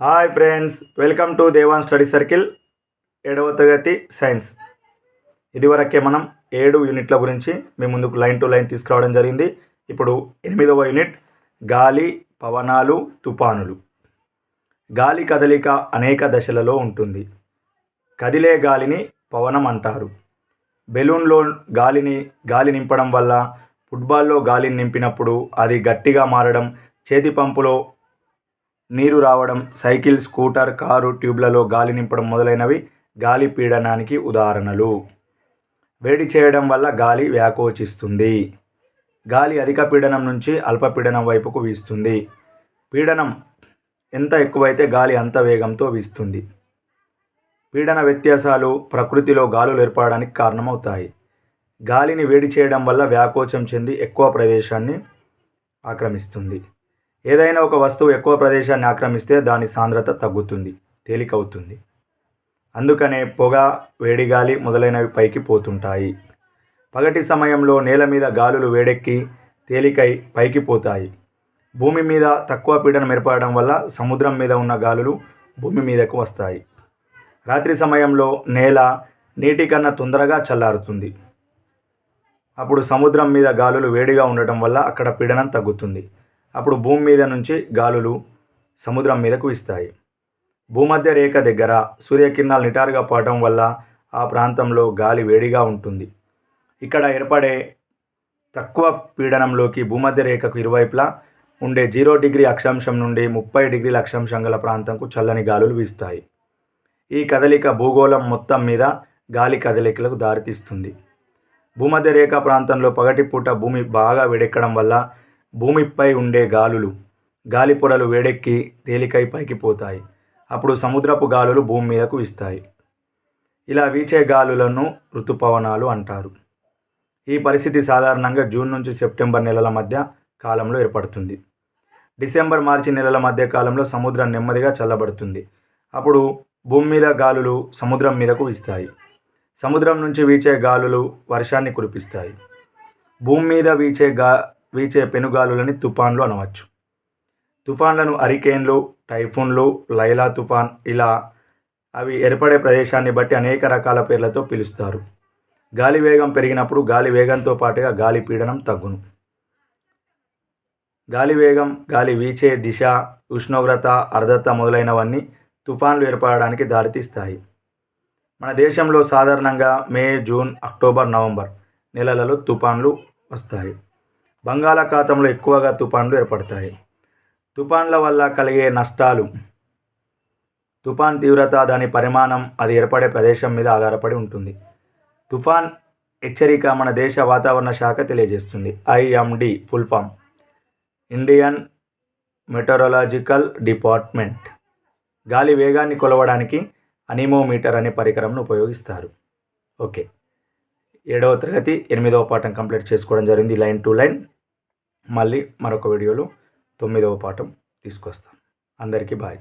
Hi friends, welcome to Devan study circle 7వ తరగతి science. ఇదివరకే మనం 7 యూనిట్ల గురించి మీ ముందుకు లైన్ టు లైన్ తీసుకురావడం జరిగింది. ఇప్పుడు 8వ యూనిట్ గాలి, పవనాలు, తుఫానులు. గాలి కదలిక అనేక దశలలో ఉంటుంది. కదిలే గాలిని పవనం అంటారు. బెలూన్లో గాలి నింపడం వల్ల, ఫుట్బాల్లో గాలిని నింపినప్పుడు అది గట్టిగా మారడం, చేతి పంపులో నీరు రావడం, సైకిల్, స్కూటర్, కారు ట్యూబ్లలో గాలి నింపడం మొదలైనవి గాలి పీడనానికి ఉదాహరణలు. వేడి చేయడం వల్ల గాలి వ్యాకోచిస్తుంది. గాలి అధిక పీడనం నుంచి అల్పపీడనం వైపుకు వీస్తుంది. పీడనం ఎంత ఎక్కువైతే గాలి అంత వేగంతో వీస్తుంది. పీడన వ్యత్యాసాలు ప్రకృతిలో గాలులు ఏర్పడడానికి కారణమవుతాయి. గాలిని వేడి చేయడం వల్ల వ్యాకోచం చెంది ఎక్కువ ప్రదేశాన్ని ఆక్రమిస్తుంది. ఏదైనా ఒక వస్తువు ఎక్కువ ప్రదేశాన్ని ఆక్రమిస్తే దాని సాంద్రత తగ్గుతుంది, తేలికవుతుంది. అందుకనే పొగ, వేడిగాలి మొదలైనవి పైకి పోతుంటాయి. పగటి సమయంలో నేల మీద గాలులు వేడెక్కి తేలికై పైకి పోతాయి. భూమి మీద తక్కువ పీడనం ఏర్పడడం వల్ల సముద్రం మీద ఉన్న గాలులు భూమి మీదకు వస్తాయి. రాత్రి సమయంలో నేల నీటి కన్నా తొందరగా చల్లారుతుంది. అప్పుడు సముద్రం మీద గాలులు వేడిగా ఉండటం వల్ల అక్కడ పీడనం తగ్గుతుంది. అప్పుడు భూమి మీద నుంచి గాలులు సముద్రం మీదకు వీస్తాయి. భూమధ్య రేఖ దగ్గర సూర్యకిరణాలు నిటారుగా పడటం వల్ల ఆ ప్రాంతంలో గాలి వేడిగా ఉంటుంది. ఇక్కడ ఏర్పడే తక్కువ పీడనంలోకి భూమధ్య రేఖకు ఇరువైపులా ఉండే 0 డిగ్రీ అక్షాంశం నుండి 30 డిగ్రీల అక్షాంశం గల ప్రాంతంకు చల్లని గాలులు వీస్తాయి. ఈ కదలిక భూగోళం మొత్తం మీద గాలి కదలికలకు దారితీస్తుంది. భూమధ్య రేఖ ప్రాంతంలో పగటిపూట భూమి బాగా వేడెక్కడం వల్ల భూమిపై ఉండే గాలి పొరలు వేడెక్కి తేలికై పైకి పోతాయి. అప్పుడు సముద్రపు గాలులు భూమి మీదకు వీస్తాయి. ఇలా వీచే గాలులను ఋతుపవనాలు అంటారు. ఈ పరిస్థితి సాధారణంగా జూన్ నుంచి సెప్టెంబర్ నెలల మధ్య కాలంలో ఏర్పడుతుంది. డిసెంబర్, మార్చి నెలల మధ్య కాలంలో సముద్రం నెమ్మదిగా చల్లబడుతుంది. అప్పుడు భూమి మీద గాలులు సముద్రం మీదకు వీస్తాయి. సముద్రం నుంచి వీచే గాలులు వర్షాన్ని కురిపిస్తాయి. భూమి మీద వీచే పెనుగాలులని తుఫాన్లు అనవచ్చు. తుఫాన్లను హరికేన్లు, టైఫూన్లు, లైలా తుఫాన్ ఇలా అవి ఏర్పడే ప్రదేశాన్ని బట్టి అనేక రకాల పేర్లతో పిలుస్తారు. గాలి వేగం పెరిగినప్పుడు గాలి వేగంతో పాటుగా గాలి పీడనం తగ్గును. గాలి వేగం, గాలి వీచే దిశ, ఉష్ణోగ్రత, ఆర్ద్రత మొదలైనవన్నీ తుఫాన్లు ఏర్పడడానికి దారితీస్తాయి. మన దేశంలో సాధారణంగా మే, జూన్, అక్టోబర్, నవంబర్ నెలలలో తుఫాన్లు వస్తాయి. బంగాళాఖాతంలో ఎక్కువగా తుఫాన్లు ఏర్పడతాయి. తుఫాన్ల వల్ల కలిగే నష్టాలు. తుఫాన్ తీవ్రత, దాని పరిమాణం, అది ఏర్పడే ప్రదేశం మీద ఆధారపడి ఉంటుంది. తుఫాన్ హెచ్చరిక మన దేశ వాతావరణ శాఖ తెలియజేస్తుంది. IMD full form Indian meteorological department. గాలి వేగాన్ని కొలవడానికి అనీమోమీటర్ అనే పరికరంను ఉపయోగిస్తారు. ఓకే, 7వ తరగతి 8వ పాఠం కంప్లీట్ చేసుకోవడం జరిగింది లైన్ టు లైన్. మళ్ళీ మరొక వీడియోలో 9వ పాఠం తీసుకొస్తాను. అందరికీ బాయ్.